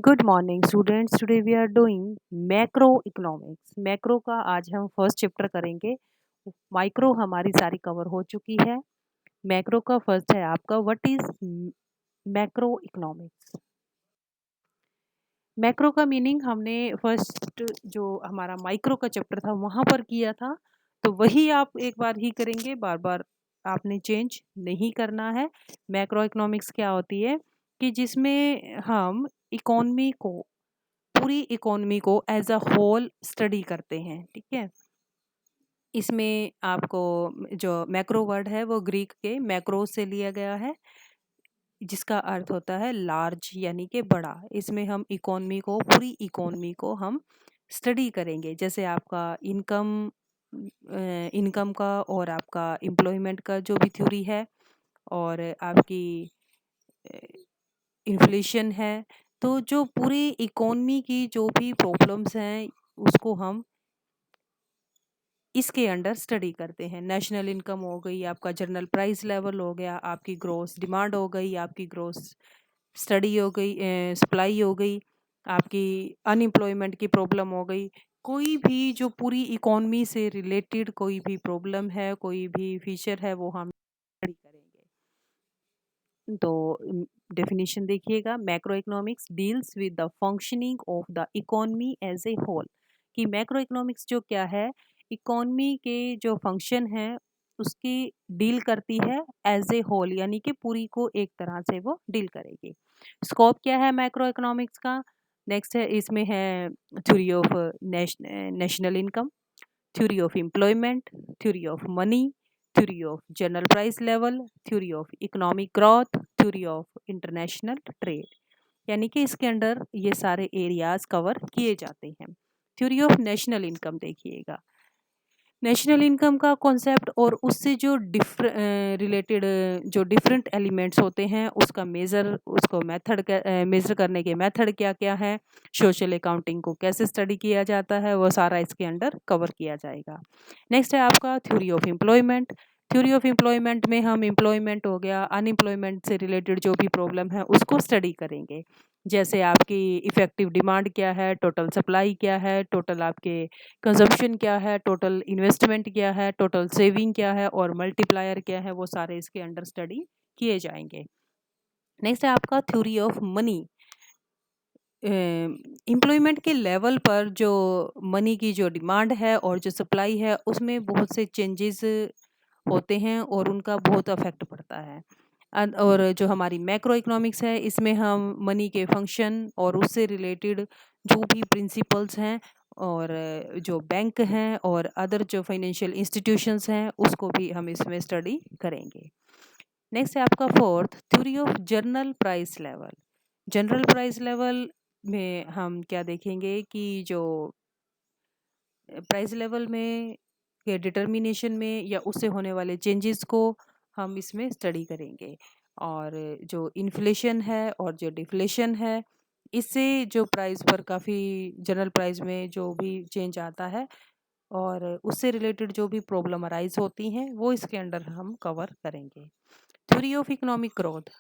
Good morning students. Today we are doing macro economics. Macro का आज हम first chapter करेंगे। माइक्रो हमारी सारी कवर हो चुकी है। मैक्रो का फर्स्ट है आपका what is macro economics. Macro का मीनिंग हमने फर्स्ट जो हमारा माइक्रो का चैप्टर था वहाँ पर किया था, तो वही आप एक बार ही करेंगे, बार बार आपने चेंज नहीं करना है। मैक्रो इकोनॉमिक्स क्या होती है कि जिसमें हम इकोनॉमी को, पूरी इकोनॉमी को एज अ होल स्टडी करते हैं। ठीक है, इसमें आपको जो मैक्रो वर्ड है वो ग्रीक के मैक्रो से लिया गया है, जिसका अर्थ होता है लार्ज यानी कि बड़ा। इसमें हम इकोनॉमी को, पूरी इकोनॉमी को हम स्टडी करेंगे। जैसे आपका इनकम, इनकम का और आपका एम्प्लॉयमेंट का जो भी थ्योरी है, और आपकी इन्फ्लेशन है। तो जो पूरी इकोनॉमी की जो भी प्रॉब्लम्स हैं उसको हम इसके अंडर स्टडी करते हैं। नेशनल इनकम हो गई, आपका जनरल प्राइस लेवल हो गया, आपकी ग्रोस डिमांड हो गई, आपकी ग्रोस स्टडी हो गई, सप्लाई हो गई, आपकी अनएम्प्लॉयमेंट की प्रॉब्लम हो गई। कोई भी जो पूरी इकोनॉमी से रिलेटेड कोई भी प्रॉब्लम है, कोई भी फीचर है, वो हम स्टडी करेंगे। तो डेफिनेशन देखिएगा, macro economics deals with the functioning of the economy as a whole. कि मैक्रो इकोनॉमिक्स जो क्या है, इकोनॉमी के जो फंक्शन है उसकी डील करती है एज ए होल, यानी कि पूरी को एक तरह से वो डील करेगी। स्कोप क्या है मैक्रो इकोनॉमिक्स का? नेक्स्ट है, इसमें है theory of national income, theory of employment, theory of money, theory of general price level, theory of economic growth, theory of international trade। यानी कि इसके अंडर ये सारे एरियाज कवर किए जाते हैं। थ्योरी ऑफ नेशनल इनकम देखिएगा, नेशनल इनकम का कॉन्सेप्ट और उससे जो रिलेटेड जो डिफरेंट एलिमेंट्स होते हैं उसका मेज़र, उसको मेथड, मेज़र करने के मेथड क्या क्या है, सोशल अकाउंटिंग को कैसे स्टडी किया जाता है, वो सारा इसके अंडर कवर किया जाएगा। नेक्स्ट है आपका theory of employment. Theory of employment में हम एम्प्लॉयमेंट हो गया, अनएम्प्लॉयमेंट से रिलेटेड जो भी प्रॉब्लम है उसको स्टडी करेंगे। जैसे आपकी इफेक्टिव डिमांड क्या है, टोटल सप्लाई क्या है, टोटल आपके कंजप्शन क्या है, टोटल इन्वेस्टमेंट क्या है, टोटल सेविंग क्या है, और मल्टीप्लायर क्या है, वो सारे इसके अंडर स्टडी किए जाएंगे। नेक्स्ट है आपका थ्योरी ऑफ मनी। एम्प्लॉयमेंट के लेवल पर जो मनी की जो डिमांड है और जो सप्लाई है उसमें बहुत से चेंजेस होते हैं और उनका बहुत अफेक्ट पड़ता है। और जो हमारी मैक्रो इकोनॉमिक्स है इसमें हम मनी के फंक्शन और उससे रिलेटेड जो भी प्रिंसिपल्स हैं, और जो बैंक हैं और अदर जो फाइनेंशियल इंस्टीट्यूशंस हैं उसको भी हम इसमें स्टडी करेंगे। नेक्स्ट है आपका fourth, theory of general price level. General price level में हम क्या देखेंगे कि जो प्राइस लेवल में के डिटर्मिनेशन में या उससे होने वाले चेंजेस को हम इसमें स्टडी करेंगे। और जो इन्फ्लेशन है और जो डिफ्लेशन है, इससे जो प्राइस पर काफ़ी, जनरल प्राइस में जो भी चेंज आता है और उससे रिलेटेड जो भी प्रॉब्लम अराइज होती हैं वो इसके अंडर हम कवर करेंगे। Theory of economic growth.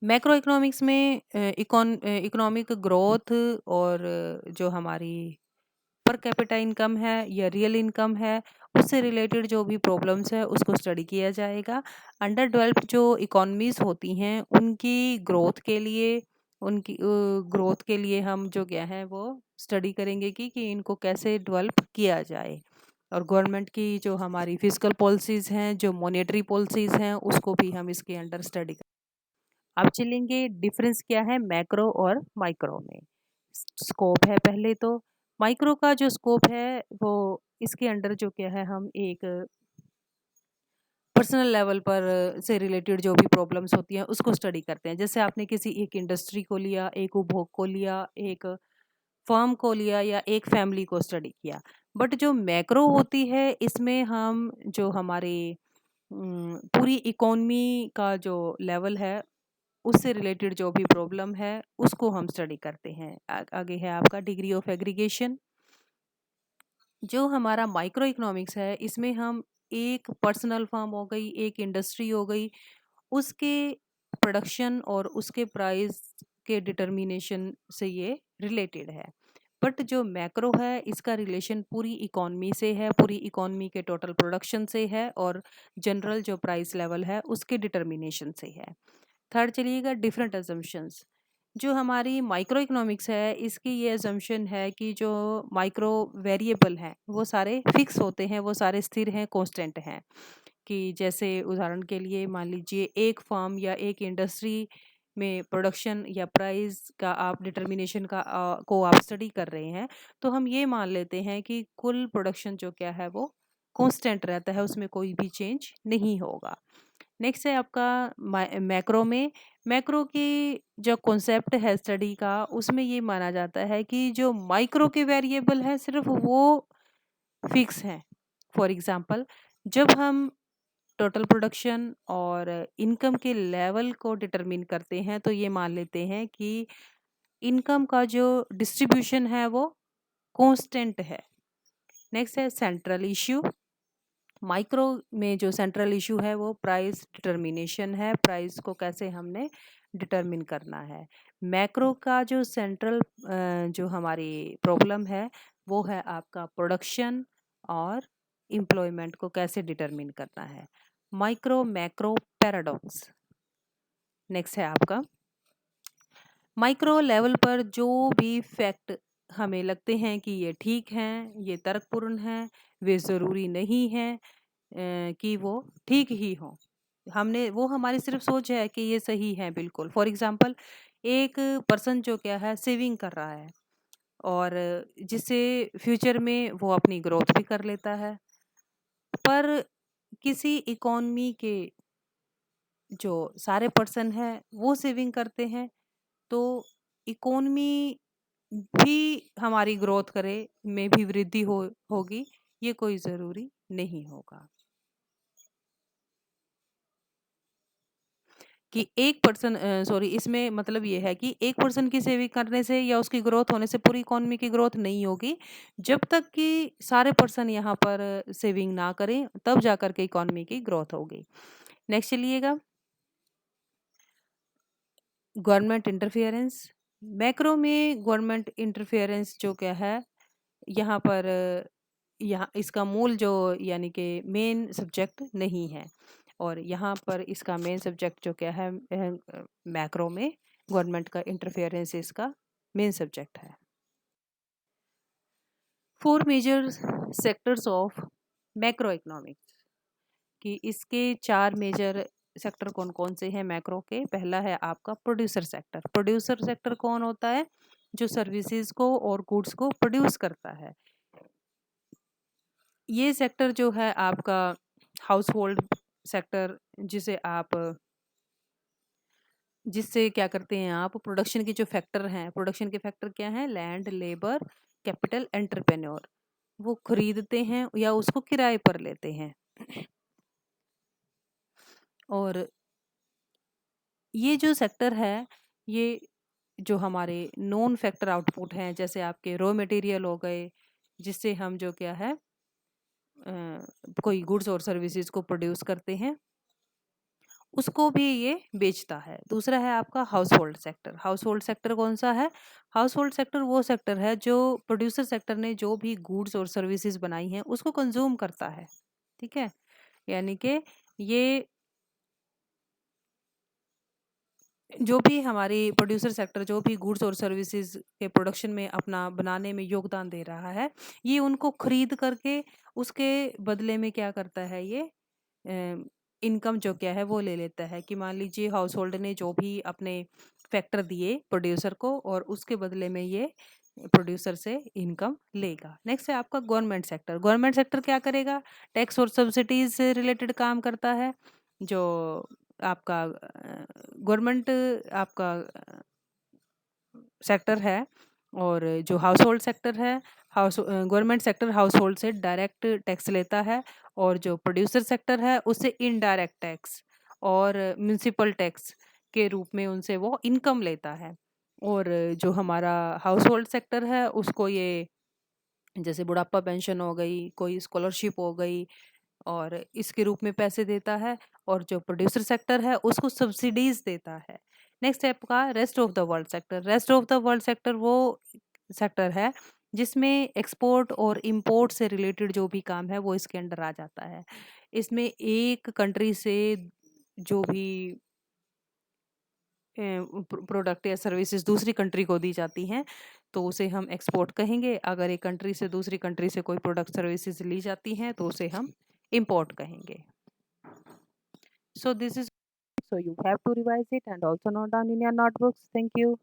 Macro economics में इकोनॉमिक ग्रोथ और जो हमारी पर कैपिटा इनकम है या रियल इनकम है उससे रिलेटेड जो भी प्रॉब्लम्स है उसको स्टडी किया जाएगा। अंडर डेवलप्ड जो इकोनॉमीज होती हैं उनकी ग्रोथ के लिए, उनकी ग्रोथ के लिए हम जो क्या है वो स्टडी करेंगे कि इनको कैसे डेवलप किया जाए। और गवर्नमेंट की जो हमारी फिजिकल पॉलिसीज हैं, जो मॉनेटरी पॉलिसीज हैं, उसको भी हम इसके अंडर स्टडी करेंगे। अब चलेंगे डिफरेंस क्या है मैक्रो और माइक्रो में। स्कोप है पहले तो, माइक्रो का जो स्कोप है वो इसके अंडर जो क्या है, हम एक पर्सनल लेवल पर से रिलेटेड जो भी प्रॉब्लम्स होती हैं उसको स्टडी करते हैं। जैसे आपने किसी एक इंडस्ट्री को लिया, एक उपभोग को लिया, एक फर्म को लिया या एक फैमिली को स्टडी किया। बट जो मैक्रो होती है इसमें हम जो हमारे पूरी इकोनॉमी का जो लेवल है उससे रिलेटेड जो भी प्रॉब्लम है उसको हम स्टडी करते हैं। आगे है आपका डिग्री ऑफ एग्रीगेशन। जो हमारा माइक्रो इकोनॉमिक्स है इसमें हम एक पर्सनल फर्म हो गई, एक इंडस्ट्री हो गई, उसके प्रोडक्शन और उसके प्राइस के डिटर्मिनेशन से ये रिलेटेड है। बट जो मैक्रो है इसका रिलेशन पूरी इकॉनमी से है, पूरी इकॉनमी के टोटल प्रोडक्शन से है और जनरल जो प्राइस लेवल है उसके डिटर्मिनेशन से है। थर्ड चलिएगा डिफरेंट अजम्पशंस। जो हमारी माइक्रो इकोनॉमिक्स है इसकी ये अजम्पशन है कि जो माइक्रो वेरिएबल हैं वो सारे फिक्स होते हैं, वो सारे स्थिर हैं, कांस्टेंट हैं। कि जैसे उदाहरण के लिए मान लीजिए एक फर्म या एक इंडस्ट्री में प्रोडक्शन या प्राइस का आप डिटर्मिनेशन का को आप स्टडी कर रहे हैं, तो हम ये मान लेते हैं कि कुल प्रोडक्शन जो क्या है वो कांस्टेंट रहता है, उसमें कोई भी चेंज नहीं होगा। नेक्स्ट है आपका मैक्रो में। मैक्रो की जो कॉन्सेप्ट है स्टडी का उसमें ये माना जाता है कि जो माइक्रो के वेरिएबल है सिर्फ वो फिक्स हैं। फॉर एग्जांपल जब हम टोटल प्रोडक्शन और इनकम के लेवल को डिटरमिन करते हैं तो ये मान लेते हैं कि इनकम का जो डिस्ट्रीब्यूशन है वो कांस्टेंट है। नेक्स्ट है सेंट्रल इश्यू। माइक्रो में जो सेंट्रल इशू है वो प्राइस डिटर्मिनेशन है, प्राइस को कैसे हमने डिटरमिन करना है। मैक्रो का जो सेंट्रल जो हमारी प्रॉब्लम है वो है आपका प्रोडक्शन और एम्प्लॉयमेंट को कैसे डिटरमिन करना है। Micro macro paradox. नेक्स्ट है आपका माइक्रो लेवल पर जो भी फैक्ट हमें लगते हैं कि ये ठीक हैं, ये तर्कपूर्ण हैं, वे ज़रूरी नहीं हैं कि वो ठीक ही हों। हमने वो हमारी सिर्फ सोच है कि ये सही है बिल्कुल। फॉर एग्जांपल एक पर्सन जो क्या है सेविंग कर रहा है और जिससे फ्यूचर में वो अपनी ग्रोथ भी कर लेता है। पर किसी इकॉनमी के जो सारे पर्सन हैं वो सेविंग करते हैं तो इकोनॉमी भी हमारी ग्रोथ करे में भी वृद्धि होगी, ये कोई ज़रूरी नहीं होगा। कि एक पर्सन सॉरी इसमें मतलब ये है कि एक पर्सन की सेविंग करने से या उसकी ग्रोथ होने से पूरी इकोनॉमी की ग्रोथ नहीं होगी। जब तक कि सारे पर्सन यहाँ पर सेविंग ना करें तब जाकर के इकोनॉमी की ग्रोथ होगी। नेक्स्ट चलिएगा गवर्नमेंट इंटरफेरेंस। मैक्रो में गवर्नमेंट इंटरफेरेंस जो क्या है यहाँ पर यहाँ इसका मूल जो यानी कि मेन सब्जेक्ट नहीं है और यहाँ पर इसका मेन सब्जेक्ट जो क्या है मैक्रो में गवर्नमेंट का इंटरफेरेंस इसका मेन सब्जेक्ट है। Four major sectors of macro economics कि इसके चार मेजर सेक्टर कौन कौन से हैं मैक्रो के। पहला है आपका प्रोड्यूसर सेक्टर। प्रोड्यूसर सेक्टर कौन होता है? जो सर्विसेज को और गुड्स को प्रोड्यूस करता है। ये सेक्टर जो है आपका हाउस होल्ड सेक्टर जिससे क्या करते हैं आप प्रोडक्शन के जो फैक्टर हैं, प्रोडक्शन के फैक्टर क्या हैं? Land, labour, capital, entrepreneur. वो खरीदते हैं या उसको किराए पर लेते हैं। और ये जो सेक्टर है ये जो हमारे नॉन फैक्टर आउटपुट हैं जैसे आपके रॉ मटेरियल हो गए जिससे हम जो क्या है कोई गुड्स और सर्विसेज को प्रोड्यूस करते हैं उसको भी ये बेचता है। दूसरा है आपका house hold sector. House hold sector कौन सा है? हाउस होल्ड सेक्टर वो सेक्टर है जो प्रोड्यूसर सेक्टर ने जो भी गुड्स और सर्विसेज बनाई हैं उसको कंज्यूम करता है। ठीक है, यानी कि ये जो भी हमारी प्रोड्यूसर सेक्टर जो भी गुड्स और सर्विसेज के प्रोडक्शन में अपना बनाने में योगदान दे रहा है ये उनको खरीद करके उसके बदले में क्या करता है ये इनकम जो क्या है वो ले लेता है। कि मान लीजिए हाउस होल्ड ने जो भी अपने फैक्टर दिए प्रोड्यूसर को और उसके बदले में ये प्रोड्यूसर से इनकम लेगा। नेक्स्ट है आपका गवर्नमेंट सेक्टर। गवर्नमेंट सेक्टर क्या करेगा? टैक्स और सब्सिडीज से रिलेटेड काम करता है। जो आपका गवर्नमेंट आपका सेक्टर है और जो हाउस होल्ड सेक्टर है house government sector house hold से डायरेक्ट टैक्स लेता है और जो प्रोड्यूसर सेक्टर है उससे इनडायरेक्ट टैक्स और म्यूनिसिपल टैक्स के रूप में उनसे वो इनकम लेता है। और जो हमारा हाउस होल्ड सेक्टर है उसको ये जैसे बुढ़ापा पेंशन हो गई, कोई स्कॉलरशिप हो गई और इसके रूप में पैसे देता है। और जो प्रोड्यूसर सेक्टर है उसको सब्सिडीज देता है नेक्स्ट है आपका rest of the world sector. Rest of the world sector वो सेक्टर है जिसमें एक्सपोर्ट और इंपोर्ट से रिलेटेड जो भी काम है वो इसके अंडर आ जाता है। इसमें एक कंट्री से जो भी प्रोडक्ट या सर्विसेज दूसरी कंट्री को दी जाती हैं तो उसे हम एक्सपोर्ट कहेंगे। अगर एक कंट्री से दूसरी कंट्री से कोई प्रोडक्ट सर्विसेज ली जाती हैं तो उसे हम इंपोर्ट कहेंगे। So this is, so you have to revise it and also note down in your notebooks. Thank you.